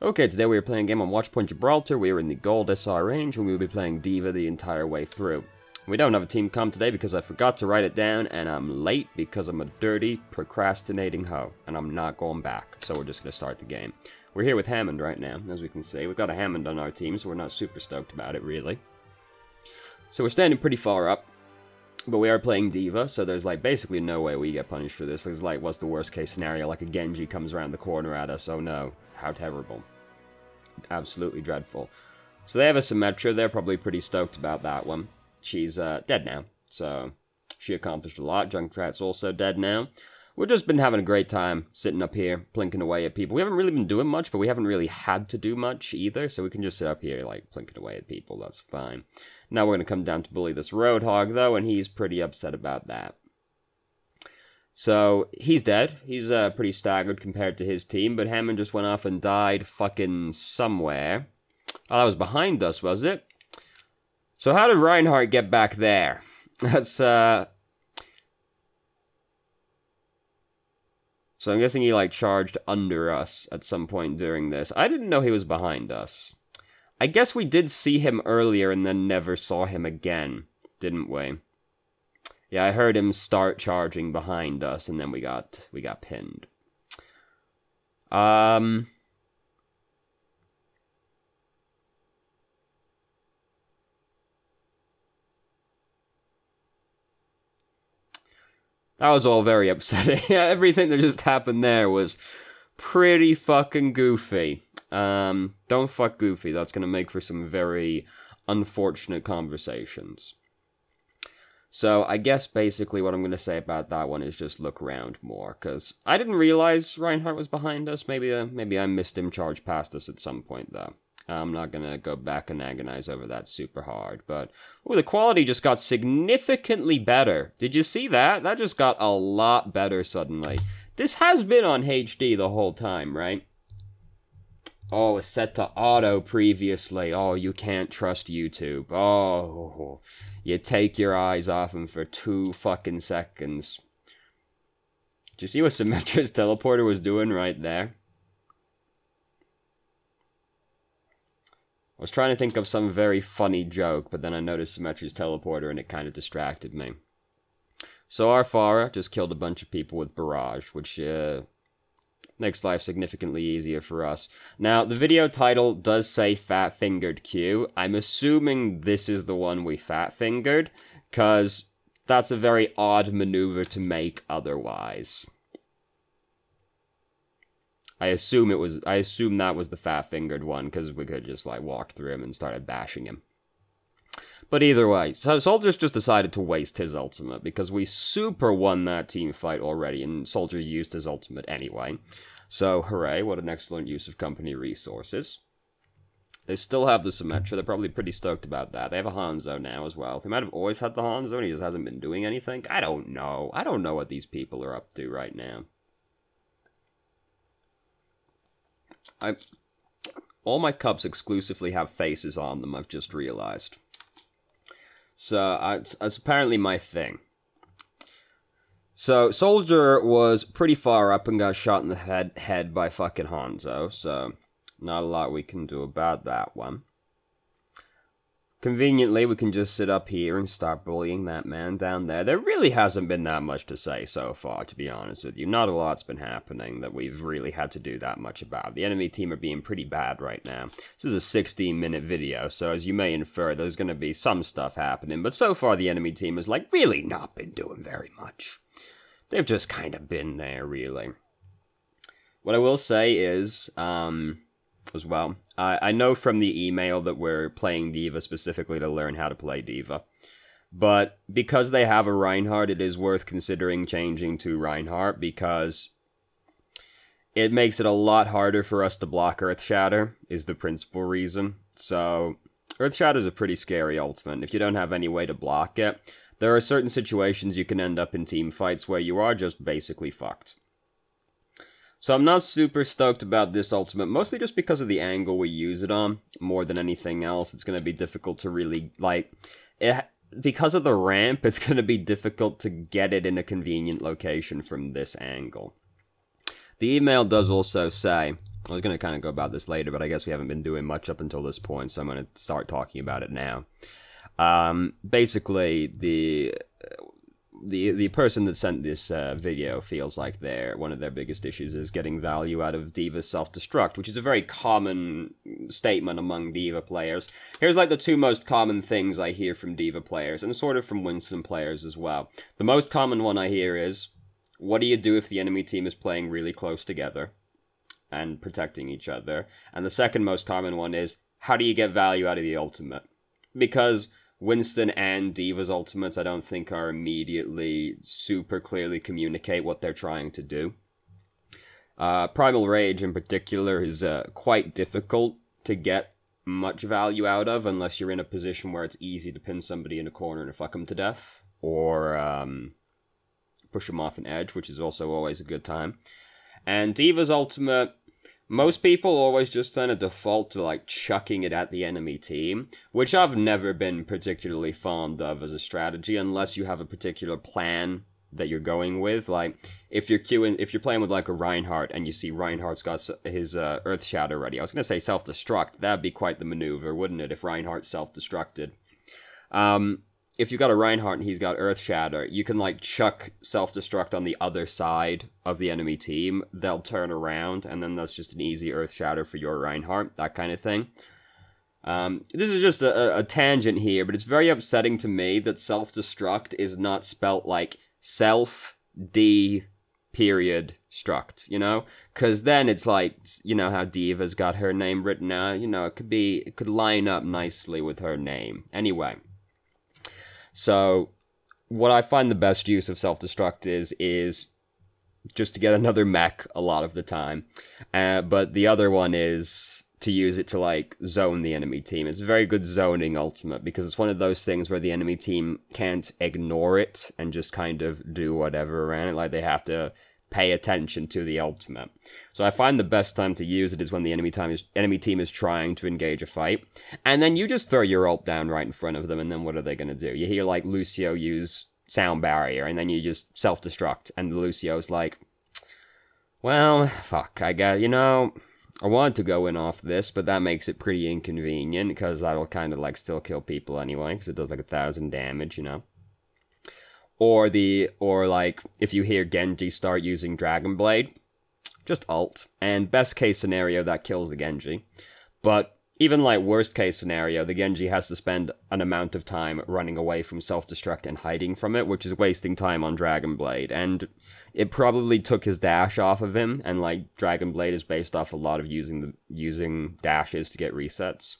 Okay, today we are playing a game on Watchpoint Gibraltar. We are in the Gold SR range, and we will be playing D.Va the entire way through. We don't have a team comp today because I forgot to write it down, and I'm late because I'm a dirty, procrastinating hoe, and I'm not going back, so we're just going to start the game. We're here with Hammond right now, as we can see. We've got a Hammond on our team, so we're not super stoked about it, really. So we're standing pretty far up, but we are playing D.Va, so there's, like, basically no way we get punished for this. There's, like, what's the worst case scenario? Like, a Genji comes around the corner at us. Oh, no. How terrible. Absolutely dreadful. So they have a Symmetra. They're probably pretty stoked about that one. She's dead now, so she accomplished a lot. Junkrat's also dead now. We've just been having a great time sitting up here, plinking away at people. We haven't really been doing much, but we haven't really had to do much either, so we can just sit up here, like, plinking away at people. That's fine. Now we're going to come down to bully this Roadhog, though, and he's pretty upset about that. So, he's dead. He's pretty staggered compared to his team, but Hammond just went off and died fucking somewhere. Oh, that was behind us, was it? So how did Reinhardt get back there? That's, So I'm guessing he, like, charged under us at some point during this. I didn't know he was behind us. I guess we did see him earlier and then never saw him again, didn't we? Yeah, I heard him start charging behind us, and then we got pinned. That was all very upsetting. Everything that just happened there was pretty fucking goofy. Don't fuck goofy. That's gonna make for some very unfortunate conversations. So, I guess basically what I'm going to say about that one is just look around more, because I didn't realize Reinhardt was behind us. Maybe I missed him charge past us at some point, though. I'm not going to go back and agonize over that super hard, but... Ooh, the quality just got significantly better. Did you see that? That just got a lot better suddenly. This has been on HD the whole time, right? Oh, it's set to auto previously. Oh, you can't trust YouTube. Oh, you take your eyes off him for 2 fucking seconds. Did you see what Symmetra's teleporter was doing right there? I was trying to think of some very funny joke, but then I noticed Symmetra's teleporter and it kind of distracted me. So our Pharah just killed a bunch of people with Barrage, which makes life significantly easier for us. Now, the video title does say Fat-Fingered Q. I'm assuming this is the one we fat-fingered, because that's a very odd maneuver to make otherwise. I assume that was the fat-fingered one, because we could just, like, walk through him and started bashing him. But either way, so Soldier's just decided to waste his ultimate, because we super won that team fight already, and Soldier used his ultimate anyway. So, hooray, what an excellent use of company resources. They still have the Symmetra, they're probably pretty stoked about that. They have a Hanzo now as well. They might have always had the Hanzo and he just hasn't been doing anything. I don't know. I don't know what these people are up to right now. All my cups exclusively have faces on them, I've just realized. So, it's apparently my thing. So, Soldier was pretty far up and got shot in the head by fucking Hanzo, so not a lot we can do about that one. Conveniently, we can just sit up here and start bullying that man down there. There really hasn't been that much to say so far, to be honest with you. Not a lot's been happening that we've really had to do that much about. The enemy team are being pretty bad right now. This is a 16-minute video, so as you may infer, there's going to be some stuff happening. But so far, the enemy team has, like, really not been doing very much. They've just kind of been there, really. What I will say is, as well, I know from the email that we're playing D.Va specifically to learn how to play D.Va. But because they have a Reinhardt, it is worth considering changing to Reinhardt, because it makes it a lot harder for us to block Earthshatter, is the principal reason. So, Earthshatter is a pretty scary ultimate. If you don't have any way to block it, there are certain situations you can end up in team fights where you are just basically fucked. So I'm not super stoked about this ultimate, mostly just because of the angle we use it on, more than anything else. It's going to be difficult to really, like, because of the ramp, it's going to be difficult to get it in a convenient location from this angle. The email does also say I was going to kind of go about this later, but I guess we haven't been doing much up until this point, so I'm going to start talking about it now. Basically, the person that sent this video feels like one of their biggest issues is getting value out of D.Va's self-destruct, which is a very common statement among D.Va players. Here's like the two most common things I hear from D.Va players, and sort of from Winston players as well. The most common one I hear is, what do you do if the enemy team is playing really close together and protecting each other? And the second most common one is, how do you get value out of the ultimate? Because Winston and D.Va's ultimates, I don't think, are immediately super clearly communicate what they're trying to do. Primal Rage, in particular, is quite difficult to get much value out of unless you're in a position where it's easy to pin somebody in a corner and fuck them to death, or push them off an edge, which is also always a good time. And D.Va's ultimate, most people always just kind of default to, like, chucking it at the enemy team, which I've never been particularly fond of as a strategy, unless you have a particular plan that you're going with. Like, if you're playing with, like, a Reinhardt, and you see Reinhardt's got his Earth Shatter ready. I was gonna say self-destruct. That'd be quite the maneuver, wouldn't it, if Reinhardt self-destructed? If you've got a Reinhardt and he's got Earth Shatter, you can, like, chuck self-destruct on the other side of the enemy team. They'll turn around, and then that's just an easy Earth Shatter for your Reinhardt, that kind of thing. This is just a tangent here, but it's very upsetting to me that self-destruct is not spelt like self-D period struct, you know? Because then it's like, you know how D.Va's got her name written out, you know, it could line up nicely with her name. Anyway. So, what I find the best use of self-destruct is just to get another mech a lot of the time. But the other one is to use it to, like, zone the enemy team. It's a very good zoning ultimate, because it's one of those things where the enemy team can't ignore it and just kind of do whatever around it. Like, they have to pay attention to the ultimate. So I find the best time to use it is when the enemy team is trying to engage a fight, and then you just throw your ult down right in front of them, and then what are they going to do? You hear, like, Lucio use sound barrier, and then you just self-destruct, and Lucio's like, well, fuck, I guess, you know, I wanted to go in off this, but that makes it pretty inconvenient, because that'll kind of, like, still kill people anyway, because it does, like, 1,000 damage, you know? Or like, if you hear Genji start using Dragon Blade, just ult. And best case scenario, that kills the Genji. But even, like, worst case scenario, the Genji has to spend an amount of time running away from self-destruct and hiding from it, which is wasting time on Dragon Blade. And it probably took his dash off of him, and, like, Dragon Blade is based off a lot of using dashes to get resets.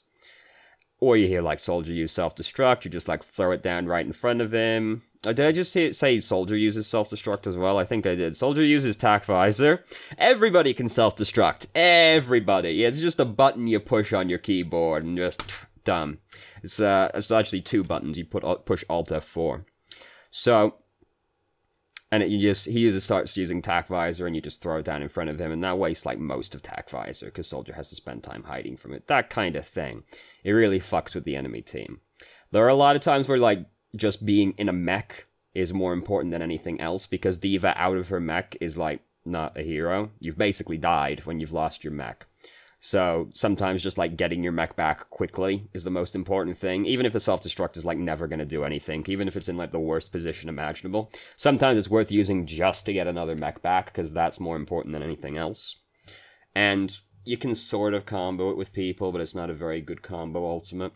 Or you hear, like, Soldier use self-destruct, you just, like, throw it down right in front of him. Did I just say Soldier uses self-destruct as well? I think I did. Soldier uses tac visor. Everybody can self-destruct. Everybody. It's just a button you push on your keyboard and just done. It's actually two buttons. You push Alt F4. So, and he starts using tac visor, and you just throw it down in front of him, and that wastes, like, most of tac visor, because Soldier has to spend time hiding from it. That kind of thing. It really fucks with the enemy team. There are a lot of times where, like, just being in a mech is more important than anything else, because D.Va out of her mech is, like, not a hero. You've basically died when you've lost your mech. So sometimes just, like, getting your mech back quickly is the most important thing, even if the self-destruct is, like, never going to do anything, even if it's in, like, the worst position imaginable. Sometimes it's worth using just to get another mech back, because that's more important than anything else. And you can sort of combo it with people, but it's not a very good combo ultimate,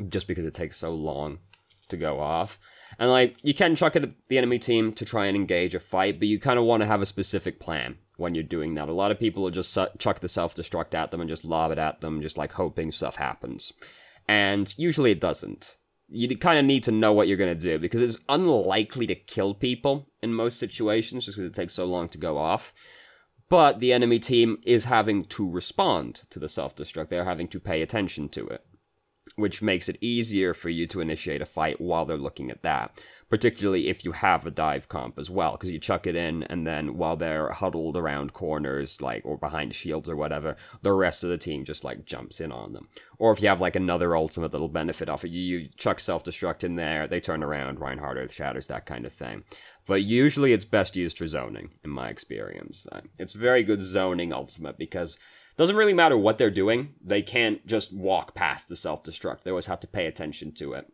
just because it takes so long to go off. And, like, you can chuck it at the enemy team to try and engage a fight, but you kind of want to have a specific plan when you're doing that. A lot of people will just chuck the self-destruct at them and just lob it at them, just, like, hoping stuff happens. And usually it doesn't. You kind of need to know what you're going to do, because it's unlikely to kill people in most situations, just because it takes so long to go off. But the enemy team is having to respond to the self-destruct. They're having to pay attention to it, which makes it easier for you to initiate a fight while they're looking at that. Particularly if you have a dive comp as well, because you chuck it in, and then while they're huddled around corners, like, or behind shields or whatever, the rest of the team just, like, jumps in on them. Or if you have, like, another ultimate that'll benefit off it, you chuck self-destruct in there, they turn around, Reinhardt Earth Shatters, that kind of thing. But usually it's best used for zoning, in my experience. It's very good zoning ultimate, because Doesn't really matter what they're doing. They can't just walk past the self-destruct. They always have to pay attention to it.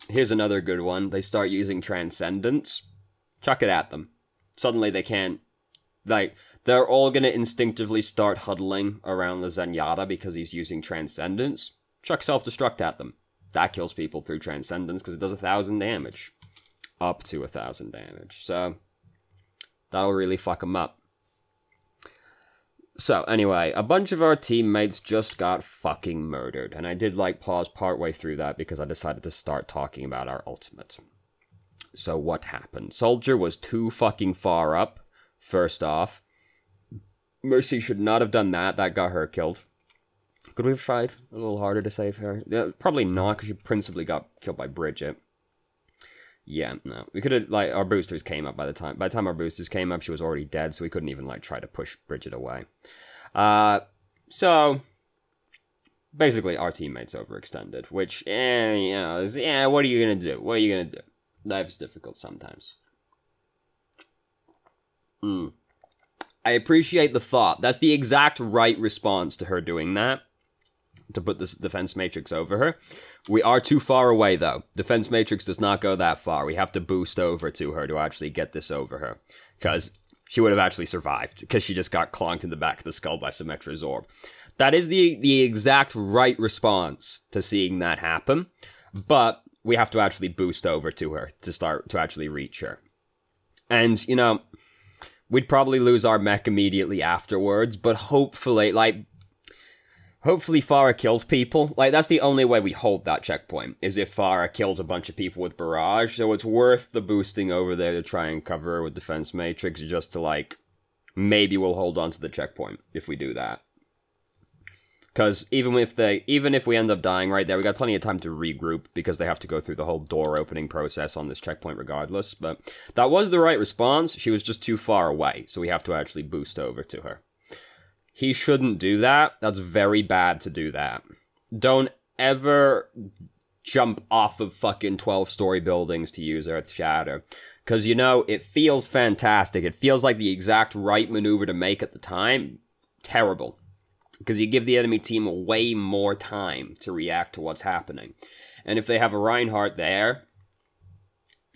Here's another good one. They start using Transcendence. Chuck it at them. Suddenly they can't... Like, they're all going to instinctively start huddling around the Zenyatta because he's using Transcendence. Chuck self-destruct at them. That kills people through Transcendence because it does 1,000 damage. Up to 1,000 damage. So, that'll really fuck them up. So, anyway, a bunch of our teammates just got fucking murdered. And I did, like, pause partway through that because I decided to start talking about our ultimate. So, what happened? Soldier was too fucking far up, first off. Mercy should not have done that. That got her killed. Could we have tried a little harder to save her? Yeah, probably not, because she principally got killed by Bridget. Yeah, no. We could have, like, our boosters came up by the time our boosters came up, she was already dead, so we couldn't even, like, try to push Bridget away. So, basically, our teammates overextended, which, you know, what are you gonna do? What are you gonna do? Life is difficult sometimes. I appreciate the thought. That's the exact right response to her doing that. To put this defense matrix over her. We are too far away, though. Defense matrix does not go that far. We have to boost over to her to actually get this over her. Because she would have actually survived. Because she just got clonked in the back of the skull by Symmetra's orb. That is the exact right response to seeing that happen. But we have to actually boost over to her to actually reach her. And, you know, we'd probably lose our mech immediately afterwards. But hopefully, like... Hopefully Farah kills people. Like, that's the only way we hold that checkpoint, is if Farah kills a bunch of people with Barrage, so it's worth the boosting over there to try and cover her with Defense Matrix, just to, like, maybe we'll hold on to the checkpoint if we do that. Because even if we end up dying right there, we got plenty of time to regroup, because they have to go through the whole door opening process on this checkpoint regardless, but that was the right response. She was just too far away, so we have to actually boost over to her. He shouldn't do that. That's very bad to do that. Don't ever jump off of fucking 12-story buildings to use Earth Shatter. Because, you know, it feels fantastic. It feels like the exact right maneuver to make at the time. Terrible. Because you give the enemy team way more time to react to what's happening. And if they have a Reinhardt there...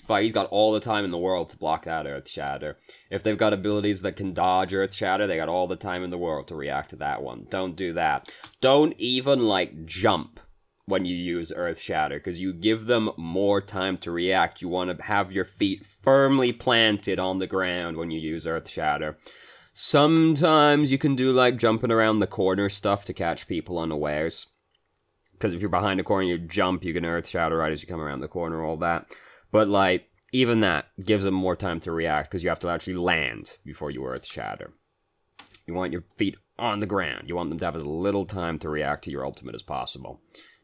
he's got all the time in the world to block that Earth Shatter. If they've got abilities that can dodge Earth Shatter, they got all the time in the world to react to that one. Don't do that. Don't even, like, jump when you use Earth Shatter, because you give them more time to react. You want to have your feet firmly planted on the ground when you use Earth Shatter. Sometimes you can do, like, jumping around the corner stuff to catch people unawares. Because if you're behind a corner, you jump, you can Earth Shatter right as you come around the corner, all that. But, like, even that gives them more time to react, because you have to actually land before you Earth Shatter. You want your feet on the ground. You want them to have as little time to react to your ultimate as possible.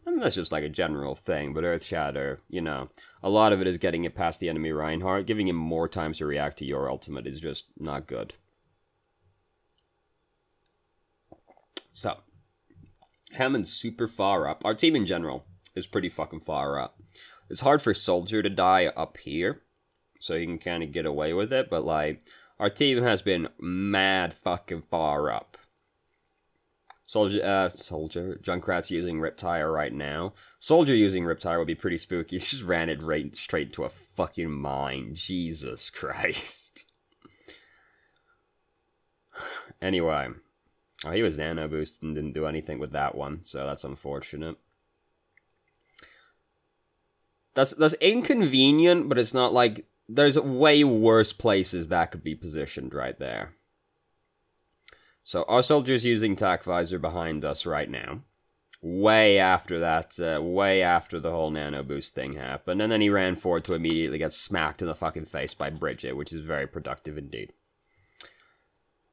And that's just, like, a general thing, but Earth Shatter, you know, a lot of it is getting it past the enemy Reinhardt. Giving him more time to react to your ultimate is just not good. So, Hammond's super far up. Our team in general is pretty fucking far up. It's hard for Soldier to die up here, so you can kind of get away with it, but, like, our team has been mad fucking far up. Soldier, Junkrat's using Riptire right now. Soldier using Riptire would be pretty spooky. He just ran it right straight to a fucking mine. Jesus Christ. Anyway. Oh, he was nano boosted and didn't do anything with that one, so that's unfortunate. That's inconvenient, but it's not like... There's way worse places that could be positioned right there. So, our soldier's using Tac Visor behind us right now. Way after that, way after the whole nano boost thing happened. And then he ran forward to immediately get smacked in the fucking face by Bridget, which is very productive indeed.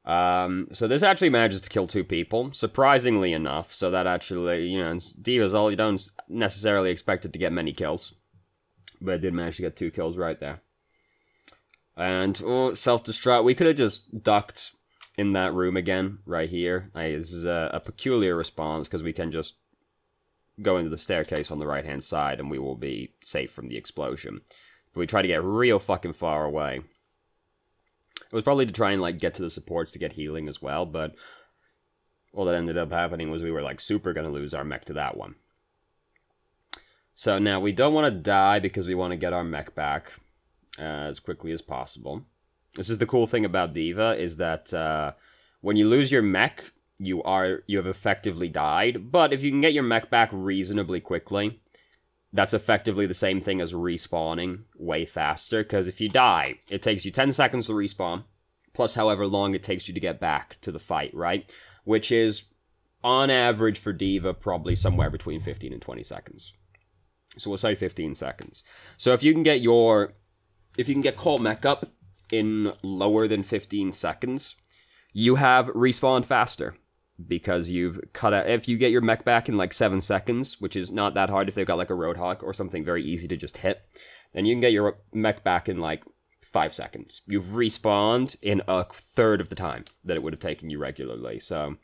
So this actually manages to kill 2 people, surprisingly enough, so that actually, you know, D.Va's all you don't necessarily expect it to get many kills. But it did manage to get 2 kills right there. And, oh, self-destruct. We could have just ducked in that room again, right here. This is a peculiar response, because we can just go into the staircase on the right-hand side, and we will be safe from the explosion. But we try to get real fucking far away. It was probably to try and, like, get to the supports to get healing as well, but all that ended up happening was we were, like, super gonna lose our mech to that one. So now we don't want to die because we want to get our mech back as quickly as possible. This is the cool thing about D.Va, is that when you lose your mech, you have effectively died, but if you can get your mech back reasonably quickly, that's effectively the same thing as respawning way faster, because if you die, it takes you 10 seconds to respawn, plus however long it takes you to get back to the fight, right? Which is, on average for D.Va, probably somewhere between 15 and 20 seconds. So we'll say 15 seconds. So if you can get Colt mech up in lower than 15 seconds, you have respawned faster, because you've cut out. If you get your mech back in like 7 seconds, which is not that hard if they've got like a Roadhog or something very easy to just hit, then you can get your mech back in like 5 seconds. You've respawned in a third of the time that it would have taken you regularly. So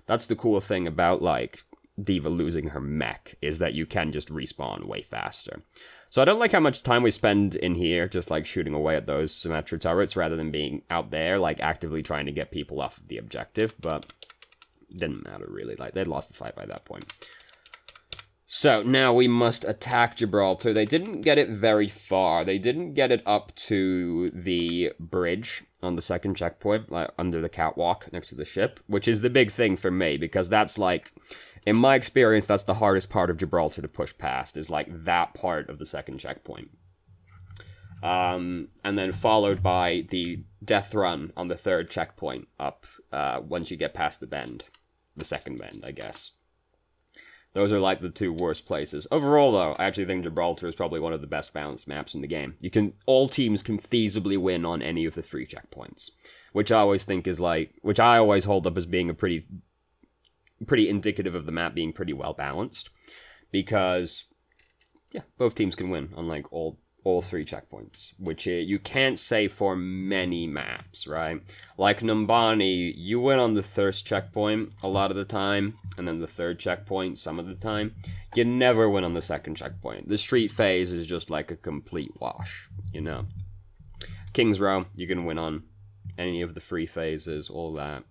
that's the cool thing about like D.Va losing her mech, is that you can just respawn way faster. So I don't like how much time we spend in here just like shooting away at those Symmetra turrets rather than being out there like actively trying to get people off of the objective, but it didn't matter really, like they'd lost the fight by that point. So now we must attack Gibraltar. They didn't get it very far. They didn't get it up to the bridge on the second checkpoint, like under the catwalk next to the ship, which is the big thing for me, because that's like, in my experience, that's the hardest part of Gibraltar to push past, is like that part of the second checkpoint. And then followed by the death run on the third checkpoint up once you get past the bend. The second bend, I guess. Those are like the two worst places. Overall, though, I actually think Gibraltar is probably one of the best balanced maps in the game. All teams can feasibly win on any of the 3 checkpoints, which I always think is like, which I always hold up as being a pretty indicative of the map being pretty well balanced, because yeah, both teams can win on like all 3 checkpoints, which you can't say for many maps, right? Like Numbani, you win on the first checkpoint a lot of the time, and then the third checkpoint some of the time. You never win on the second checkpoint. The street phase is just like a complete wash, you know. King's Row, you can win on any of the free phases, all that.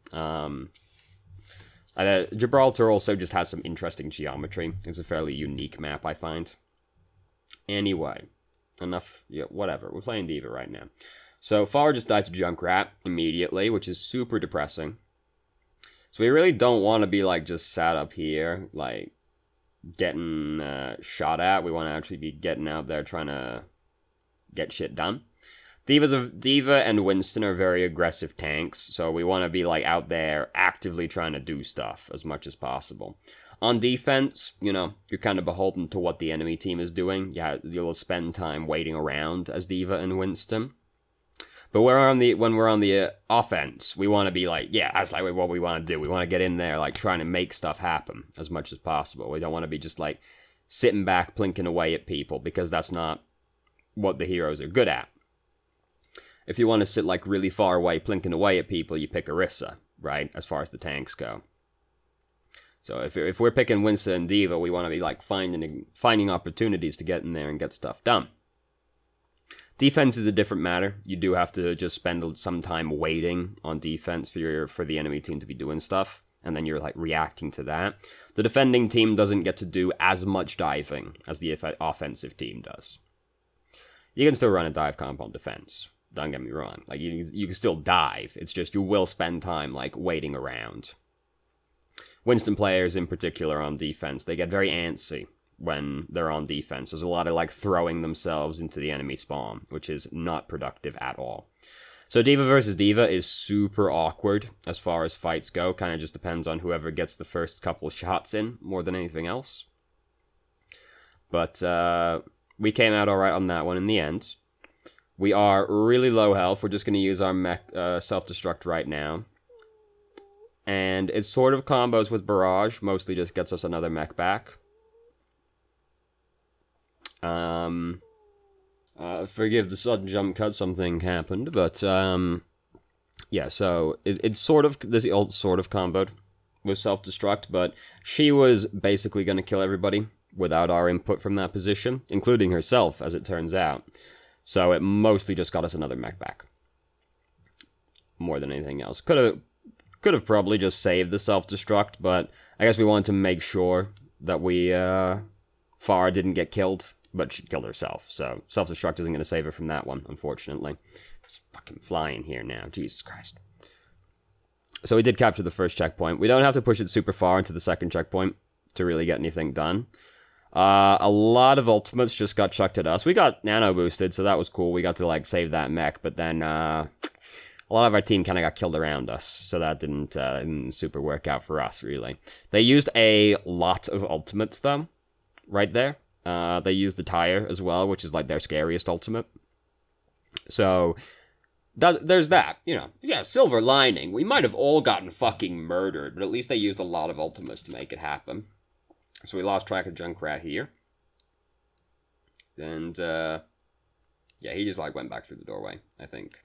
Gibraltar also just has some interesting geometry. It's a fairly unique map, I find. Anyway, enough, yeah, whatever. We're playing D.Va right now. So, Far just died to Junkrat immediately, which is super depressing. So we really don't want to be, like, just sat up here, like, getting shot at. We want to actually be getting out there trying to get shit done. D.Va and Winston are very aggressive tanks, so we want to be, like, out there actively trying to do stuff as much as possible. On defense, you know, you're kind of beholden to what the enemy team is doing. Yeah, you'll spend time waiting around as D.Va and Winston. But when we're on the offense, we want to be like, yeah, that's like what we want to do. We want to get in there, like, trying to make stuff happen as much as possible. We don't want to be just, like, sitting back, plinking away at people, because that's not what the heroes are good at. If you want to sit, like, really far away, plinking away at people, you pick Orisa, right, as far as the tanks go. So if we're picking Winston and D.Va, we want to be, like, finding opportunities to get in there and get stuff done. Defense is a different matter. You do have to just spend some time waiting on defense for the enemy team to be doing stuff, and then you're, like, reacting to that. The defending team doesn't get to do as much diving as the offensive team does. You can still run a dive comp on defense. Don't get me wrong. Like, you can still dive. It's just you will spend time, like, waiting around. Winston players in particular on defense, they get very antsy when they're on defense. There's a lot of, like, throwing themselves into the enemy spawn, which is not productive at all. So D.Va versus D.Va is super awkward as far as fights go. Kind of just depends on whoever gets the first couple of shots in more than anything else. But we came out alright on that one in the end. We are really low health. We're just going to use our mech self-destruct right now. And it sort of combos with Barrage. Mostly just gets us another mech back. Forgive the sudden jump cut, something happened. But, yeah, so it's sort of, this old sort of comboed with self-destruct. But she was basically going to kill everybody without our input from that position. Including herself, as it turns out. So it mostly just got us another mech back. more than anything else. Could have probably just saved the self-destruct, but I guess we wanted to make sure that we, Farah didn't get killed, but she killed herself, so self-destruct isn't going to save her from that one, unfortunately. It's fucking flying here now, Jesus Christ. So we did capture the first checkpoint. We don't have to push it super far into the second checkpoint to really get anything done. A lot of ultimates just got chucked at us. We got nano boosted, so that was cool. We got to, like, save that mech, but then, a lot of our team kind of got killed around us, so that didn't super work out for us, really. They used a lot of ultimates, though, right there. They used the tire as well, which is, like, their scariest ultimate. So, there's that, you know. Yeah, silver lining. We might have all gotten fucking murdered, but at least they used a lot of ultimates to make it happen. So we lost track of Junkrat here. And, yeah, he just, like, went back through the doorway, I think.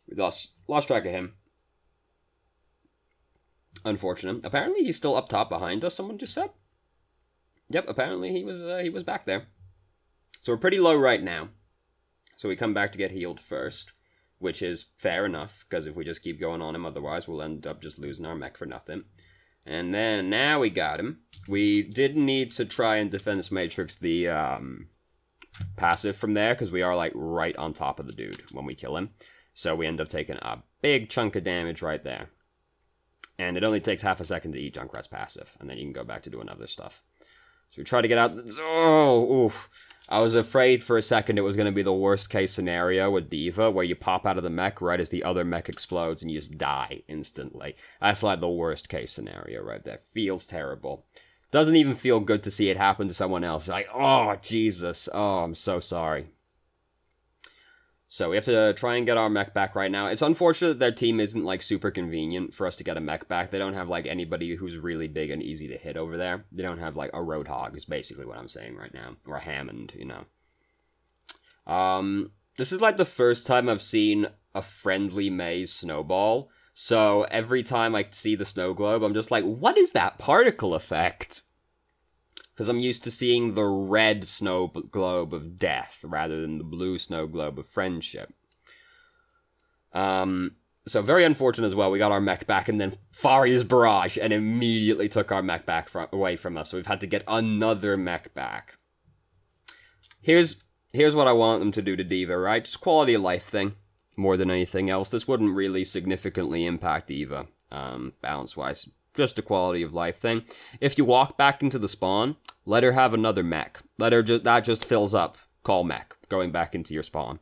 We lost track of him. Unfortunate. Apparently he's still up top behind us, someone just said. Yep, apparently he was back there. So we're pretty low right now. So we come back to get healed first, which is fair enough, because if we just keep going on him, otherwise we'll end up just losing our mech for nothing. And then, now we got him. We did need to try and Defense Matrix the passive from there, because we are, like, right on top of the dude when we kill him. So we end up taking a big chunk of damage right there. And it only takes half a second to eat Junkrat's passive, and then you can go back to doing other stuff. So we try to get out. Oh, oof. I was afraid for a second it was going to be the worst case scenario with D.Va, where you pop out of the mech right as the other mech explodes and you just die instantly. That's like the worst case scenario right there. Feels terrible. Doesn't even feel good to see it happen to someone else. Like, oh, Jesus. Oh, I'm so sorry. So we have to try and get our mech back right now. It's unfortunate that their team isn't, like, super convenient for us to get a mech back. They don't have, like, anybody who's really big and easy to hit over there. They don't have, like, a Roadhog is basically what I'm saying right now. Or a Hammond, you know. This is, like, the first time I've seen a friendly maze snowball. So every time I see the snow globe, I'm just like, what is that particle effect? Because I'm used to seeing the red snow globe of death rather than the blue snow globe of friendship. So very unfortunate as well. We got our mech back and then Faria's barrage and immediately took our mech back away from us. So we've had to get another mech back. Here's what I want them to do to D.Va, right? Just quality of life thing more than anything else. This wouldn't really significantly impact D.Va, balance-wise. Just a quality of life thing. If you walk back into the spawn, let her have another mech. Let her that just fills up. Call mech, going back into your spawn.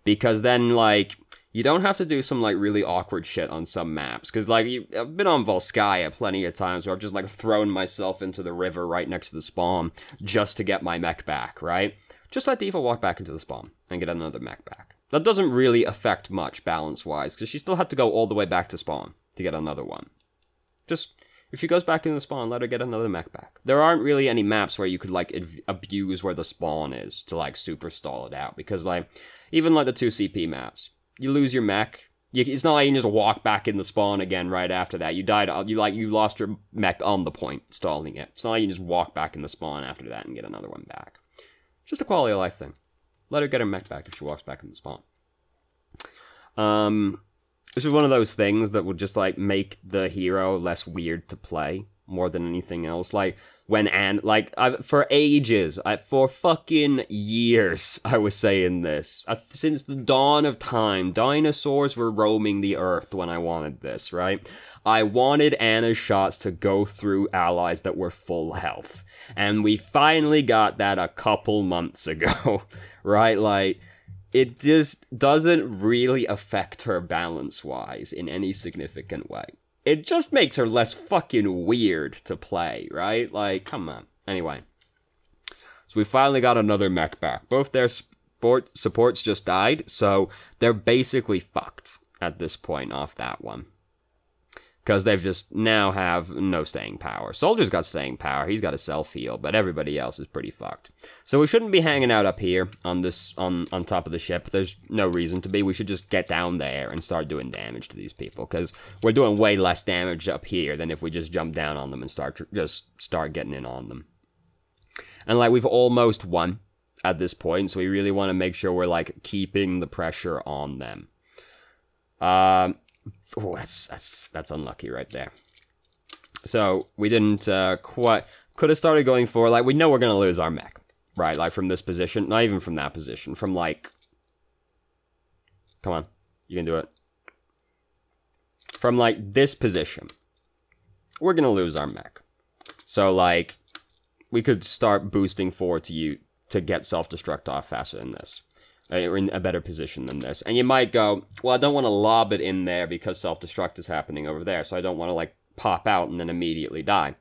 Because then, like, you don't have to do some, like, really awkward shit on some maps. Because, like, I've been on Volskaya plenty of times where I've just, like, thrown myself into the river right next to the spawn just to get my mech back, right? Just let D.Va walk back into the spawn and get another mech back. That doesn't really affect much balance-wise, because she still had to go all the way back to spawn to get another one. Just, if she goes back in the spawn, let her get another mech back. There aren't really any maps where you could, like, abuse where the spawn is to, like, super stall it out. Because, like, even, like, the 2CP maps, you lose your mech. It's not like you can just walk back in the spawn again right after that. You died, you lost your mech on the point, stalling it. It's not like you can just walk back in the spawn after that and get another one back. Just a quality of life thing. Let her get her mech back if she walks back in the spawn. This is one of those things that would just, like, make the hero less weird to play more than anything else. Like, for ages, for fucking years, I was saying this. Since the dawn of time, dinosaurs were roaming the earth when I wanted this, right? I wanted Ana's shots to go through allies that were full health. And we finally got that a couple months ago, right? Like, it just doesn't really affect her balance-wise in any significant way. It just makes her less fucking weird to play, right? Like, come on. Anyway. So we finally got another mech back. Both their supports just died, so they're basically fucked at this point off that one. Because they've just now have no staying power. Soldier's got staying power, he's got a self-heal, but everybody else is pretty fucked. So we shouldn't be hanging out up here on this on top of the ship. There's no reason to be. We should just get down there and start doing damage to these people. Because we're doing way less damage up here than if we just jump down on them and start getting in on them. And, like, we've almost won at this point, so we really want to make sure we're, like, keeping the pressure on them. Oh, that's unlucky right there. So we didn't quite... Could have started going for, like, we know we're going to lose our mech, right? Like, from this position. Not even from that position. From, like... Come on. You can do it. From, like, this position. We're going to lose our mech. So, like, we could start boosting forward to get self-destruct off faster than this. Or in a better position than this. And you might go, well, I don't want to lob it in there because self-destruct is happening over there. So I don't want to, like, pop out and then immediately die.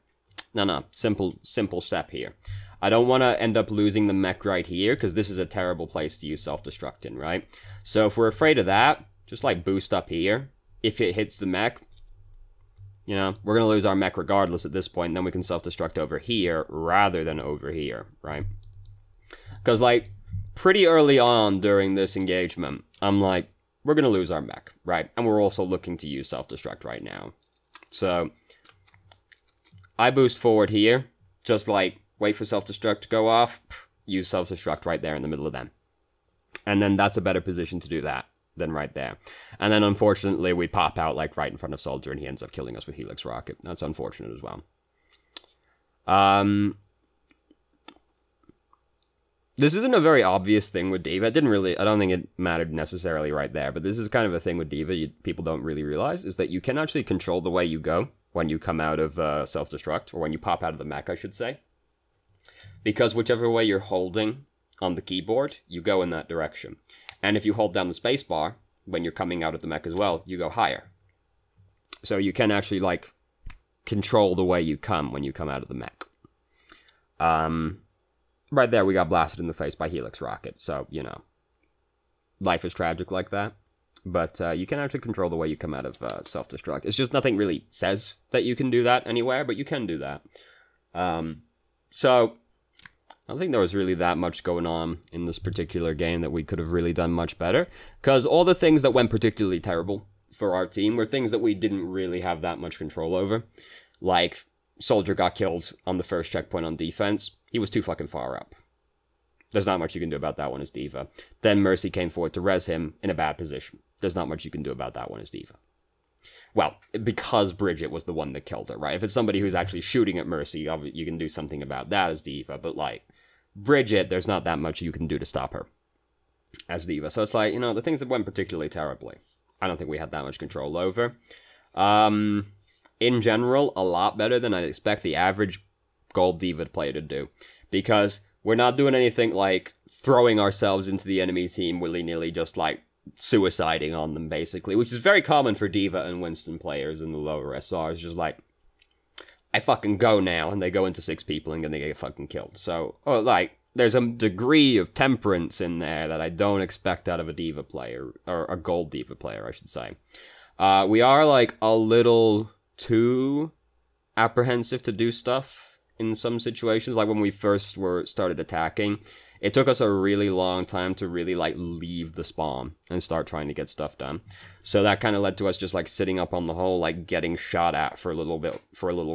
No. Simple step here. I don't want to end up losing the mech right here, because this is a terrible place to use self-destruct in, right? So if we're afraid of that, just, like, boost up here. If it hits the mech, you know, we're going to lose our mech regardless at this point, and then we can self-destruct over here rather than over here, right? Because, like, pretty early on during this engagement, I'm like, we're going to lose our mech, right? And we're also looking to use self-destruct right now. So I boost forward here, just like wait for self-destruct to go off, use self-destruct right there in the middle of them. And then that's a better position to do that than right there. And then unfortunately we pop out like right in front of Soldier and he ends up killing us with Helix Rocket. That's unfortunate as well. This isn't a very obvious thing with D.Va. I don't think it mattered necessarily right there, but this is kind of a thing with D.Va people don't really realize, is that you can actually control the way you go when you come out of self-destruct, or when you pop out of the mech, I should say. Because whichever way you're holding on the keyboard, you go in that direction. And if you hold down the spacebar, when you're coming out of the mech as well, you go higher. So you can actually, like, control the way you come when you come out of the mech. Right there, we got blasted in the face by Helix Rocket, so, you know, life is tragic like that. But you can actually control the way you come out of self-destruct. It's just nothing really says that you can do that anywhere, but you can do that. So, I don't think there was really that much going on in this particular game that we could have really done much better. Because all the things that went particularly terrible for our team were things that we didn't really have that much control over. Like, Soldier got killed on the first checkpoint on defense. He was too fucking far up. There's not much you can do about that one as D.Va. Then Mercy came forward to res him in a bad position. There's not much you can do about that one as D.Va. Well, because Bridget was the one that killed her, right? If it's somebody who's actually shooting at Mercy, you can do something about that as D.Va. But, like, Bridget, there's not that much you can do to stop her as D.Va. So it's like, you know, the things that went particularly terribly, I don't think we had that much control over. In general, a lot better than I'd expect the average gold D.Va player to do. Because we're not doing anything like throwing ourselves into the enemy team willy-nilly, just like suiciding on them, basically. Which is very common for D.Va and Winston players in the lower SRs. Just like, I fucking go now, and they go into 6 people and then they get fucking killed. So, like, there's a degree of temperance in there that I don't expect out of a D.Va player, or a gold D.Va player, I should say. We are, like, a little too apprehensive to do stuff in some situations. Like when we first started attacking, it took us a really long time to really like leave the spawn and start trying to get stuff done. So that kind of led to us just like sitting up on the hole, like getting shot at for a little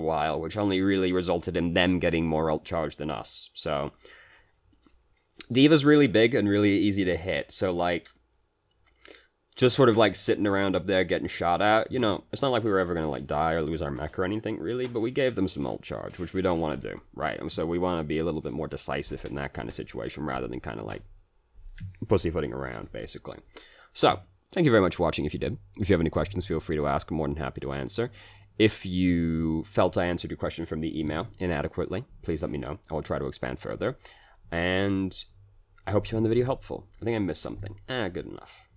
while, which only really resulted in them getting more ult charge than us. So D.Va's really big and really easy to hit. So like, just sort of like sitting around up there getting shot at, you know, it's not like we were ever going to like die or lose our mech or anything really, but we gave them some ult charge, which we don't want to do, right? And so we want to be a little bit more decisive in that kind of situation rather than kind of like pussyfooting around, basically. So, thank you very much for watching if you did. If you have any questions, feel free to ask. I'm more than happy to answer. If you felt I answered your question from the email inadequately, please let me know. I will try to expand further. And I hope you found the video helpful. I think I missed something. Good enough.